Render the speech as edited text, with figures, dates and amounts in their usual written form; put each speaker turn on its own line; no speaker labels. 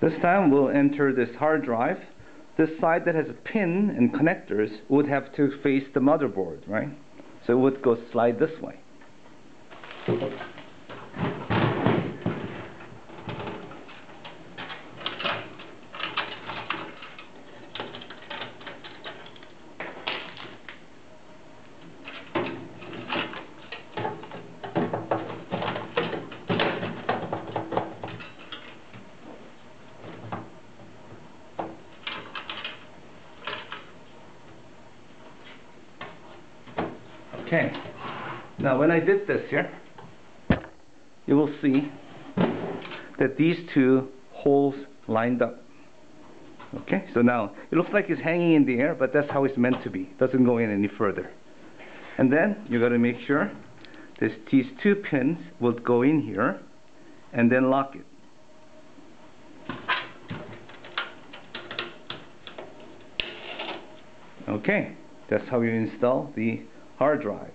This time we'll enter this hard drive. This side that has a pin and connectors would have to face the motherboard, right? So it would go slide this way. Okay, now when I did this here, you will see that these two holes lined up. Okay, so now it looks like it's hanging in the air, but that's how it's meant to be. It doesn't go in any further. And then you got to make sure that these two pins will go in here and then lock it. Okay, that's how you install the hard drive.